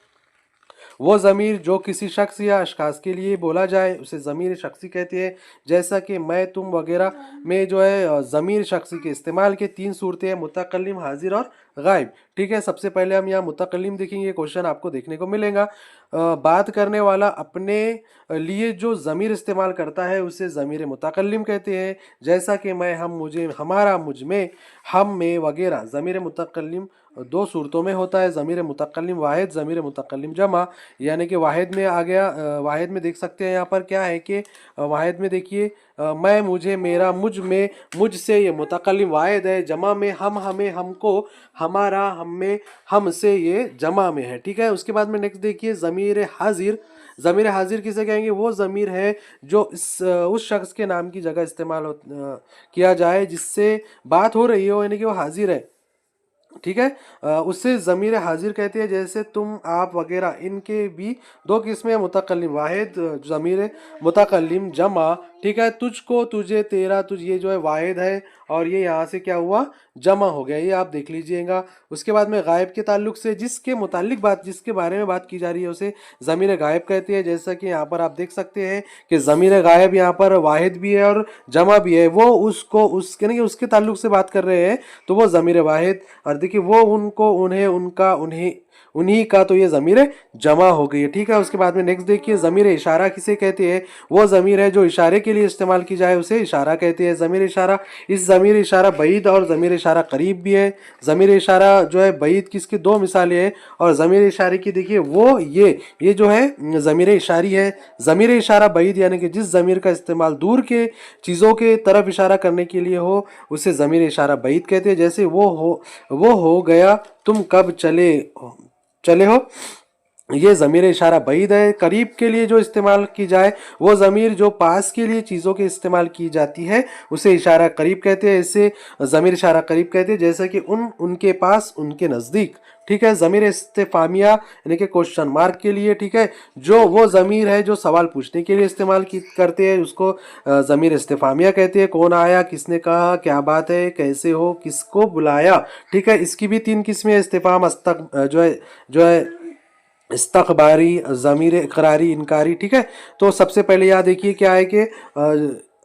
वो ज़मीर जो किसी शख्स या अशख़ास के लिए बोला जाए, उसे ज़मीर शख्सी कहते हैं। जैसा कि मैं, तुम वगैरह में जो है ज़मीर शख्सी के इस्तेमाल के 3 सूरतें हैं, मुतकल्लिम, हाजिर और गायब, ठीक है। सबसे पहले हम यहाँ मुतकल्लिम देखेंगे, क्वेश्चन आपको देखने को मिलेगा। बात करने वाला अपने लिए जो ज़मीर इस्तेमाल करता है उसे ज़मीर मुतकल्लिम कहते हैं। जैसा कि मैं, हम, मुझे, हमारा, मुझ में, हम में वगैरह। ज़मीर मुतकल्लिम 2 सूरतों में होता है, ज़मीर मुतकल्लिम वाहिद, ज़मीर मुतकल्लिम जमा। यानी कि वाहिद में आ गया, वाहिद में देख सकते हैं यहाँ पर क्या है कि वाहिद में देखिए मैं, मुझे, मेरा, मुझ में, मुझसे, ये मुतकल्लिम वाहिद है। जमा में हम, हमें, हमको, हमारा, हम में, हमसे, ये जमा में है, ठीक है। उसके बाद में नेक्स्ट देखिए ज़मीर हाजिर। ज़मीर हाजिर किसे कहेंगे, वो ज़मीर है जो उस शख्स के नाम की जगह इस्तेमाल किया जाए जिससे बात हो रही हो, यानी कि वो हाजिर है, ठीक है। उससे ज़मीर हाजिर कहते हैं। जैसे तुम, आप वगैरह, इनके भी 2 किस्में, मुतकल्लिम वाहिद, ज़मीर मुतकल्लिम जमा, ठीक है। तुझको, तुझे, तेरा, तुझ, ये जो है वाहिद है, और ये यहाँ से क्या हुआ, जमा हो गया, ये आप देख लीजिएगा। उसके बाद में गायब के ताल्लुक से जिसके मुतालिक बात, जिसके बारे में बात की जा रही है, उसे ज़मीर गायब कहते हैं। जैसा कि यहाँ पर आप देख सकते हैं कि ज़मीर गायब यहाँ पर वाहिद भी है और जमा भी है, वो उसको, उसके नहीं, उसके ताल्लुक से बात कर रहे हैं, तो वो ज़मीर वाहिद। और देखिए वो, उनको, उन्हें, उनका, उन्हें, उन्हीं का, तो ये ज़मीर जमा हो गई है, ठीक है। उसके बाद में नेक्स्ट देखिए ज़मीर इशारा किसे कहते हैं। वो ज़मीर है जो इशारे के लिए इस्तेमाल की जाए, उसे इशारा कहते हैं। ज़मीर इशारा, इस ज़मीर इशारा बईद और ज़मीर इशारा करीब भी है। ज़मीर इशारा जो है बईद की इसकी 2 मिसालें हैं, और ज़मीर इशारे की देखिए वो ये जो है ज़मीर इशारी है। ज़मीर इशारा बईद यानी कि जिस ज़मीर का इस्तेमाल दूर के चीज़ों के तरफ इशारा करने के लिए हो, उसे ज़मीर इशारा बईद कहते हैं। जैसे वो हो गया, तुम कब चले हो, ये ज़मीर इशारा बईद है। करीब के लिए जो इस्तेमाल की जाए, वो ज़मीर जो पास के लिए चीज़ों के इस्तेमाल की जाती है उसे इशारा करीब कहते हैं। इसे ज़मीर इशारा करीब कहते हैं, जैसे कि उनके पास, उनके नज़दीक। ठीक है। ज़मीर इस्तिफामिया यानी कि क्वेश्चन मार्क के लिए, ठीक है, जो वो ज़मीर है जो सवाल पूछने के लिए इस्तेमाल करते हैं उसको ज़मीर इस्तिफामिया कहते हैं। कौन आया, किसने कहा, क्या बात है, कैसे हो, किसको बुलाया। ठीक है। इसकी भी 3 किस्में, इस्तिफाम, जो है इस्तकबारी, ज़मीर इकरारी, इनकारी। ठीक है। तो सबसे पहले यहाँ देखिए क्या है कि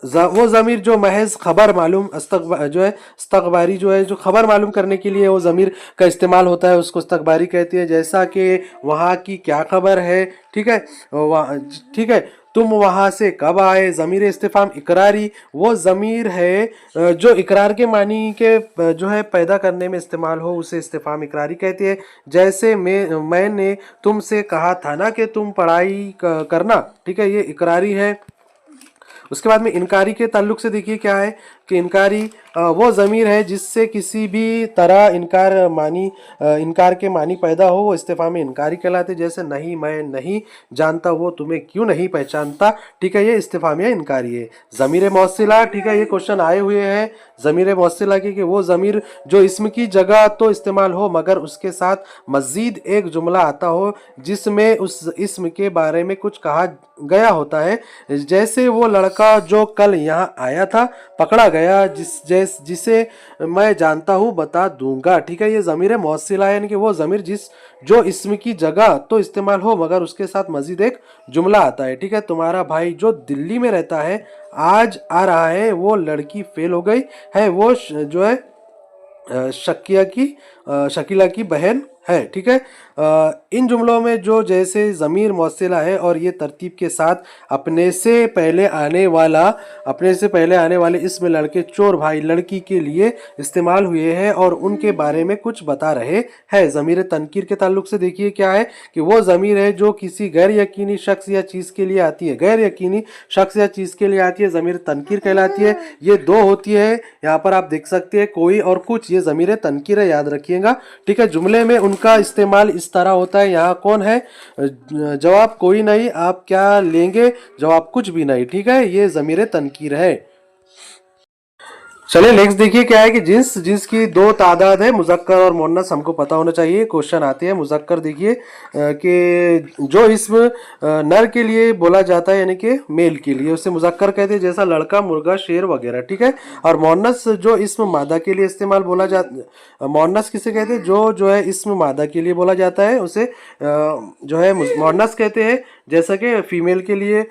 वो ज़मीर जो महज खबर मालूम, जो है इस्तकबारी, जो है जो खबर मालूम करने के लिए वो ज़मीर का इस्तेमाल होता है, उसको इस्तकबारी कहती है। जैसा कि वहाँ की क्या खबर है। ठीक है। ठीक है। तुम वहाँ से कब आए। ज़मीर इस्तिफाम इकरारी वो ज़मीर है जो इकरार के मानी के जो है पैदा करने में इस्तेमाल हो, उसे इस्तिफाम इकरारी कहते हैं। जैसे मैंने तुमसे कहा था ना कि तुम पढ़ाई करना। ठीक है। ये इकरारी है। उसके बाद में इनकारी के ताल्लुक से देखिए क्या है कि इनकारी वो ज़मीर है जिससे किसी भी तरह इनकार के मानी पैदा हो, वो इस्तिफाम इनकारी कहलाते। जैसे नहीं, मैं नहीं जानता वो तुम्हें क्यों नहीं पहचानता। ठीक है। ये इस्तिफामिया इनकारी है। ज़मीर मौसिला, ठीक है, ये क्वेश्चन आए हुए हैं ज़मीर मौसिला के कि वो ज़मीर जो इसम की जगह तो इस्तेमाल हो मगर उसके साथ मज़ीद एक जुमला आता हो जिसमें उस इसम के बारे में कुछ कहा गया होता है। जैसे वो लड़का जो कल यहाँ आया था पकड़ा गया, जिसे मैं जानता हूँ बता दूंगा। ठीक है। ये ज़मीर मौसिला है, यानी कि वो ज़मीर जो इसम की जगह तो इस्तेमाल हो मगर उसके साथ मजीद एक जुमला आता है। ठीक है। तुम्हारा भाई जो दिल्ली में रहता है आज आ रहा है। वो लड़की फेल हो गई है, वो जो है शकीला की बहन है। ठीक है। इन जुमलों में जो जैसे ज़मीर मौसिला है और ये तरतीब के साथ अपने से पहले आने वाले इसमें लड़के, चोर भाई, लड़की के लिए इस्तेमाल हुए हैं और उनके बारे में कुछ बता रहे हैं। ज़मीर तनकीर के ताल्लुक से देखिए क्या है कि वो ज़मीर है जो किसी गैर यकीनी शख्स या चीज़ के लिए आती है। गैर यकीनी शख्स या चीज़ के लिए आती है, ज़मीर तनकीर कहलाती है। ये 2 होती है, यहाँ पर आप देख सकते हैं, कोई और कुछ, ये ज़मीर तनकीर है, याद रखिएगा। ठीक है। जुमले में उनका इस्तेमाल इस तरह होता है। यहाँ कौन है, जवाब कोई नहीं, आप क्या लेंगे, जवाब कुछ भी नहीं। ठीक है। ये ज़मीर तनकीर है। चलिए नेक्स्ट देखिए क्या है कि जिन्स की 2 तादाद है, मुज़क्कर और मुअन्नस, हमको पता होना चाहिए। क्वेश्चन आते हैं मुज़क्कर, देखिए कि जो इसम नर के लिए बोला जाता है यानी कि मेल के लिए, उसे मुज़क्कर कहते हैं, जैसा लड़का, मुर्गा, शेर वगैरह। ठीक है। और मुअन्नस जो इसम मादा के लिए इस्तेमाल बोला जाता, मुअन्नस किसे कहते हैं, जो है इसम मादा के लिए बोला जाता है उसे जो है मुअन्नस कहते हैं। जैसा कि फीमेल के लिए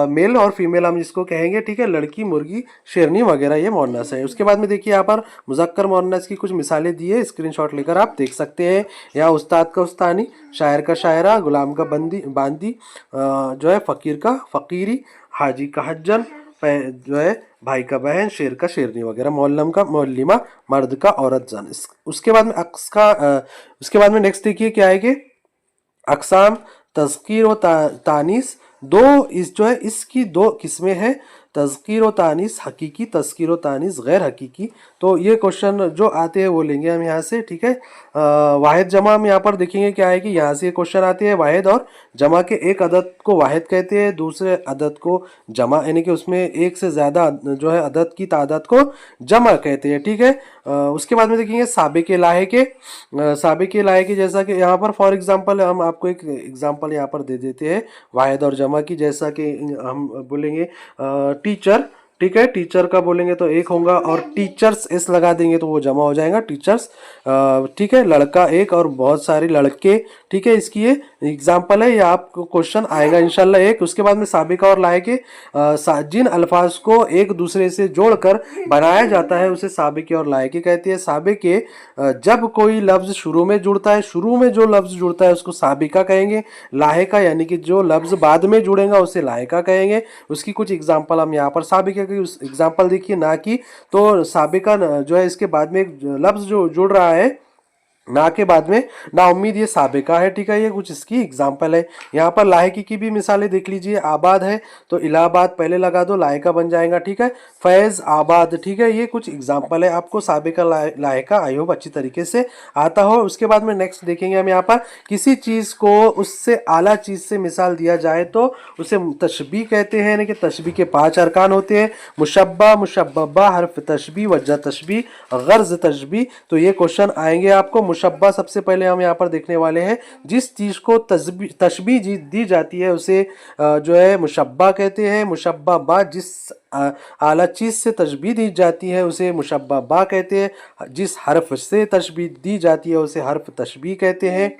मेल और फीमेल हम जिसको कहेंगे। ठीक है। लड़की, मुर्गी, शेरनी वगैरह ये मुअन्नस है। उसके बाद में देखिए यहाँ पर मुज़क्कर मुअन्नस की कुछ मिसालें दी है, स्क्रीनशॉट लेकर आप देख सकते हैं। यहाँ उस्ताद का उस्तानी, शायर का शायरा, गुलाम का बांदी, जो है फ़कीर का फ़कीरी, हाजी का हज्जन, जो है भाई का बहन, शेर का शेरनी वगैरह, मौलम का मौलिमा, मर्द का औरत जन। उसके बाद में उसके बाद में नेक्स्ट देखिए क्या है कि अक़साम तज़कीर व तानीस, जो है इसकी 2 किस्में हैं, तज़कीर व तानीस हकीकी, तज़कीर व तानीस गैर हकीकी। तो ये क्वेश्चन जो आते हैं वो लेंगे हम यहाँ से। ठीक है। वाहिद जमा हम यहाँ पर देखेंगे क्या है कि यहाँ से क्वेश्चन आते हैं। वाहिद और जमा के एक अदद को वाहिद कहते हैं, दूसरे अदद को जमा, यानी कि उसमें एक से ज़्यादा जो है अदद की तादाद को जमा कहते हैं। ठीक है। उसके बाद में देखेंगे साबिक़ लाहे के, जैसा कि यहाँ पर फॉर एग्जांपल हम आपको एक एग्जांपल यहाँ पर दे देते हैं वाहिद और जमा की। जैसा कि हम बोलेंगे टीचर। ठीक है। टीचर का बोलेंगे तो एक होगा और टीचर्स एस लगा देंगे तो वो जमा हो जाएगा, टीचर्स। ठीक है। लड़का एक और बहुत सारे लड़के। ठीक है। इसकी ये एग्जाम्पल है, ये आपको क्वेश्चन आएगा इंशाल्लाह एक। उसके बाद में साबिका और लायके, जिन अल्फाज को एक दूसरे से जोड़कर बनाया जाता है उसे साबिके और लायके कहते हैं। साबिके जब कोई लफ्ज शुरू में जुड़ता है, शुरू में जो लफ्ज जुड़ता है उसको साबिका कहेंगे। लाहिका यानी कि जो लफ्ज बाद में जुड़ेगा उसे लाहिका कहेंगे। उसकी कुछ एग्जाम्पल हम यहाँ पर साबिका की एग्जाम्पल देखिए ना कि, तो साबिका जो है इसके बाद में एक लफ्ज जो जुड़ रहा है ना के बाद में ना उम्मीद ये साबिका है, ठीक है। ये कुछ इसकी एग्जाम्पल है। यहाँ पर लायकी की भी मिसालें देख लीजिए। आबाद है तो इलाहाबाद पहले लगा दो, लायका बन जाएगा, ठीक है। फैज़ आबाद, ठीक है। ये कुछ एग्जाम्पल है, आपको साबिका लायका आई होप अच्छी तरीके से आता हो। उसके बाद में नेक्स्ट देखेंगे हम यहाँ पर, किसी चीज़ को उससे आला चीज़ से मिसाल दिया जाए तो उसे तशबीह कहते हैं, यानी कि तशबीह के 5 अरकान होते हैं, मुशब्बा, मुशब्बा, हर्फ तशबीह, वजह तशबीह, गर्ज तशबीह। तो ये क्वेश्चन आएंगे आपको। मुशब्बा सबसे पहले हम यहाँ पर देखने वाले हैं, जिस चीज़ को तशबीह दी जाती है उसे जो है मुशब्बा कहते हैं। मुशब्बा बा, जिस आला चीज़ से तशबीह दी जाती है उसे मुशब्बा बा कहते हैं। जिस हर्फ से तशबीह दी जाती है उसे हर्फ तशबीह कहते हैं।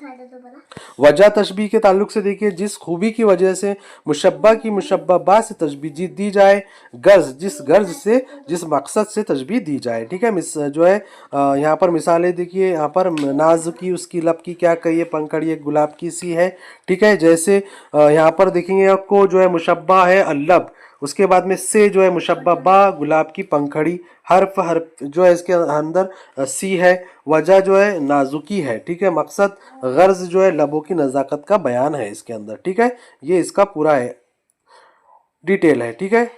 वजह तशबीह के ताल्लुक से देखिए, जिस खूबी की वजह से मुशब्बा की मुशब्बा बा से तशबीह दी जाए। गर्ज, जिस गर्ज से, जिस मकसद से तशबीह दी जाए, ठीक है। जो है यहाँ पर मिसालें देखिए, यहाँ पर नाज की, उसकी लब की क्या कहिए, पंखड़ी एक गुलाब की सी है, ठीक है। जैसे यहाँ पर देखेंगे आपको जो है मुशब्बा है अल्लब, उसके बाद में से जो है मुशब्बा बा, गुलाब की पंखड़ी, हर्फ हर्फ जो है इसके अंदर सी है। वजह जो है नाजुकी है, ठीक है। मकसद गर्ज जो है लबों की नज़ाकत का बयान है इसके अंदर, ठीक है। ये इसका पूरा है, डिटेल है, ठीक है।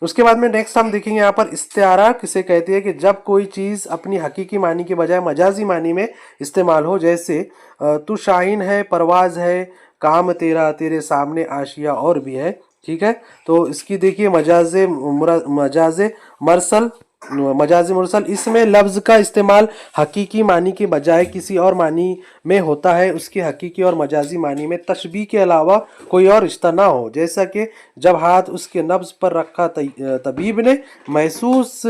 उसके बाद में नेक्स्ट हम देखेंगे यहाँ पर इस्तिआरा किसे कहते हैं, कि जब कोई चीज़ अपनी हकीकी मानी के बजाय मजाजी मानी में इस्तेमाल हो। जैसे तू शाहीन है, परवाज है, काम तेरा, तेरे सामने आशिया, और भी है, ठीक है। तो इसकी देखिए मजाजे मरसल, मजाजी मुरसल, इसमें लफ्ज़ का इस्तेमाल हकीकी मानी के बजाय किसी और मानी में होता है। उसकी हकीकी और मजाजी मानी में तशबीह के अलावा कोई और रिश्ता ना हो। जैसा कि जब हाथ उसके नब्ज़ पर रखा तबीब ने महसूस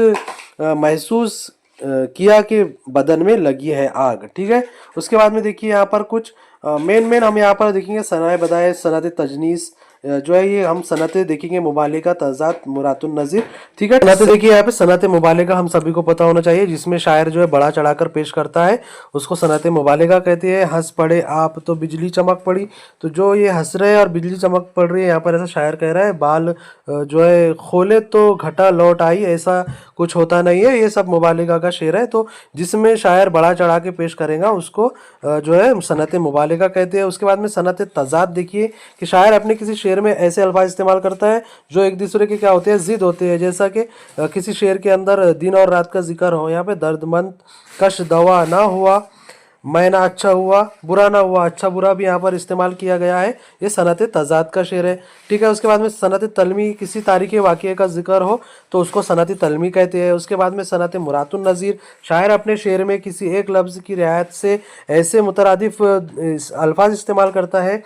किया कि बदन में लगी है आग, ठीक है। उसके बाद में देखिए यहाँ पर कुछ मेन हम यहाँ पर देखेंगे सनाए बदाए, सनत तजनीस जो है, ये हम सनतें देखेंगे, मुबालिगा, तज़ात, मुरातुन नज़ीर, ठीक है। सनतें देखिए यहाँ पे, सनत मुबालिगा हम सभी को पता होना चाहिए, जिसमें शायर जो है बड़ा चढ़ाकर पेश करता है, उसको सनत मुबालिगा कहते हैं। हंस पड़े आप तो बिजली चमक पड़ी, तो जो ये हंस रहे हैं और बिजली चमक पड़ रही है, यहाँ पर ऐसा शायर कह रहा है। बाल जो है खोले तो घटा लौट आई, ऐसा कुछ होता नहीं है। ये सब मुबालिगा का शेर है। तो जिसमें शायर बड़ा चढ़ा के पेश करेगा उसको जो है सनत मुबालिगा कहते हैं। उसके बाद में सनत तज़ात देखिए, कि शायर अपने किसी शेर में ऐसे अल्फाज इस्तेमाल करता है जो एक दूसरे के क्या होते हैं, ज़िद होते हैं। जैसा कि किसी शेर के अंदर दिन और रात का जिक्र हो, यहाँ पे दर्दमंद कश दवा ना हुआ, मैं ना अच्छा हुआ, बुरा ना हुआ, अच्छा बुरा भी यहाँ पर इस्तेमाल किया गया है। ये सनत तज़ात का शेर है, ठीक है। उसके बाद में सनत तलमी, किसी तारीख़ी वाक़ये का जिक्र हो तो उसको सनत तलमी कहते हैं। उसके बाद में सनत मुरातुन नज़ीर, शायर अपने शेर में किसी एक लफ्ज़ की रियायत से ऐसे मुतरादिफ अल्फाज इस्तेमाल करता है,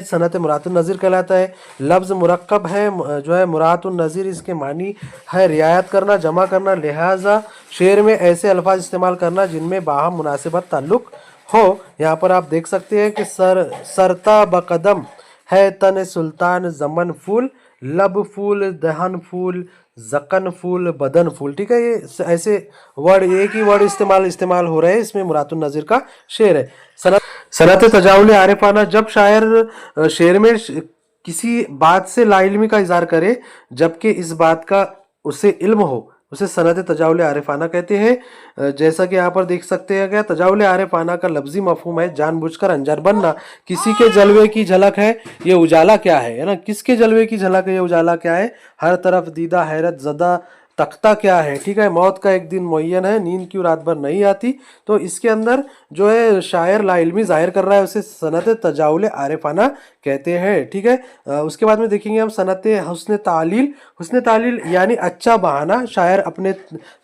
सनत मुरातुन नज़ीर कहलाता है। लफ्ज़ मुरक्कब है जो है मुरातुन नज़ीर, इसके मानी है रियायत करना, जमा करना, लिहाजा शेर में ऐसे अल्फाज इस्तेमाल करना जिनमें बाहम मुनासिबत ताल्लुक़ हो। यहाँ पर आप देख सकते हैं कि सरता बकदम है तन सुल्तान, जमन फूल, लब फूल, दहन फूल, जकन फूल, बदन फूल, ठीक है। ये ऐसे वर्ड, एक ही वर्ड इस्तेमाल हो रहे हैं, इसमें मुरातुन नज़ीर का शेर है। सनत तजावुल आरिफाना, जब शायर शेर में किसी बात से लाइल्मी का इज़हार करे जबकि इस बात का उसे इल्म हो, उसे सनत तजावुल आरिफाना कहते हैं। जैसा कि यहाँ पर देख सकते हैं, क्या तजावुल आरिफाना का लफ्जी मफहूम है जानबूझकर अंजार बनना। किसी के जलवे की झलक है ये उजाला क्या है ना, किसके जलवे की झलक है ये उजाला क्या है, हर तरफ दीदा हैरत ज़दा तख्ता क्या है, ठीक है। मौत का एक दिन मुअय्यन है, नींद क्यों रात भर नहीं आती। तो इसके अंदर जो है शायर लाइल्मी ज़ाहिर कर रहा है, उसे सनत तजावुल आरिफाना कहते हैं, ठीक है। उसके बाद में देखेंगे हम सनत हुस्न तालील। हुस्न तालील यानी अच्छा बहाना, शायर अपने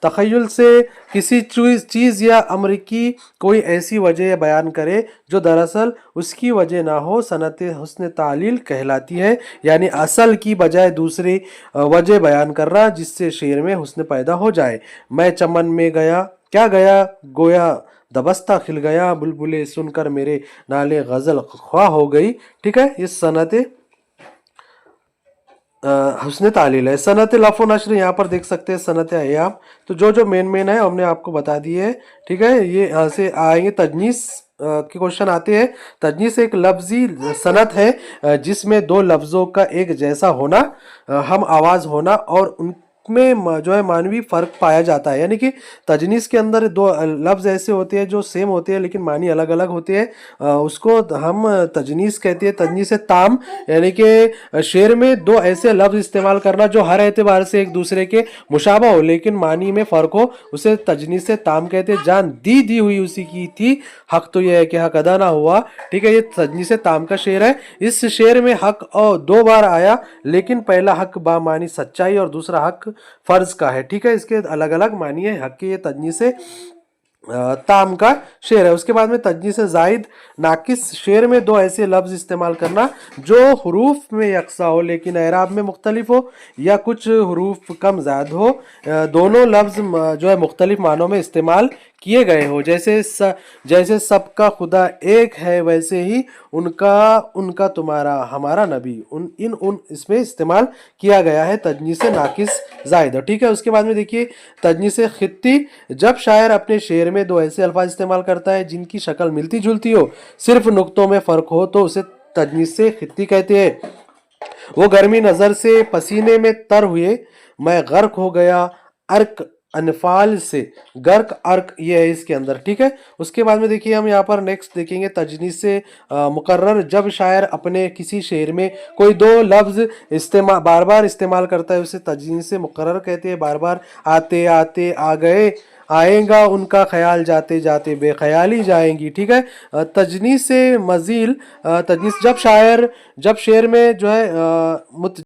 तख़य्युल से किसी चीज़ या अम्र की कोई ऐसी वजह बयान करे जो दरअसल उसकी वजह ना हो, सनत हुस्न तालील कहलाती है। यानी असल की बजाय दूसरी वजह बयान करना जिससे शेर में हुस्न पैदा हो जाए। मैं चमन में गया, क्या गया, गोया दबस्ता खिल गया, बुलबुले सुनकर मेरे नाले गज़ल ख्वाह हो गई, ठीक है। इस सनत हुस्न तालील है। सनत लफ़ नश्र, यहाँ पर देख सकते हैं सनत अय्याम। तो जो मेन है हमने आपको बता दिए है, ठीक है। ये यहाँ से आएंगे तजनीस के क्वेश्चन आते हैं। तजनीस एक लफ्जी सनत है जिसमें दो लफ्ज़ों का एक जैसा होना, हम आवाज़ होना और में जो है मानवी फ़र्क पाया जाता है। यानी कि तजनीस के अंदर दो लफ्ज़ ऐसे होते हैं जो सेम होते हैं लेकिन मानी अलग अलग होते हैं, उसको हम तजनीस कहते हैं। तजनीस ताम यानी कि शेर में दो ऐसे लफ्ज़ इस्तेमाल करना जो हर एतबार से एक दूसरे के मुशाबा हो लेकिन मानी में फ़र्क हो, उसे तजनीस ताम कहते हैं। जान दी हुई उसी की थी, हक तो यह है कि हक अदा ना हुआ। ठीक है, ये तजनीस ताम का शेर है। इस शेर में हक और दो बार आया लेकिन पहला हक बामानी सच्चाई और दूसरा हक फर्ज का है। ठीक है, इसके अलग अलग मानी है हक के। ये तजनीस ताम का शेर है। उसके बाद में तजनीस जायद नाकिस शेर में दो ऐसे लफ्ज इस्तेमाल करना जो हरूफ में यकसा हो लेकिन एराब में मुख्तलिफ हो या कुछ हरूफ कम ज़्यादा हो, दोनों लफ्ज जो है मुख्तलिफ मानों में इस्तेमाल किए गए हो। जैसे सबका खुदा एक है वैसे ही उनका तुम्हारा हमारा नबी, उन इसमें इस्तेमाल किया गया है तजनीस नाकिस जायद। ठीक है, उसके बाद में देखिए तजनीस खित्ती, जब शायर अपने शेर में दो ऐसे अल्फाज इस्तेमाल करता है जिनकी शक्ल मिलती जुलती हो, सिर्फ नुक्तों में फ़र्क हो, तो उसे तजनीस खित्ती कहते हैं। वो गर्मी नजर से पसीने में तर हुए, मैं गर्क हो गया अर्क अनफाल से। गर्क अर्क ये है इसके अंदर। ठीक है, उसके बाद में देखिए हम यहाँ पर नेक्स्ट देखेंगे तजनीस से मुकर्रर, जब शायर अपने किसी शेर में कोई दो लफ्ज बार बार इस्तेमाल करता है उसे तजनीस से मुकर्रर कहते हैं। बार बार आते आते आ गए, आएगा उनका ख्याल, जाते जाते बेख्याली जाएंगी। ठीक है, तजनीस से मजील, तजनीस जब शेर में जो है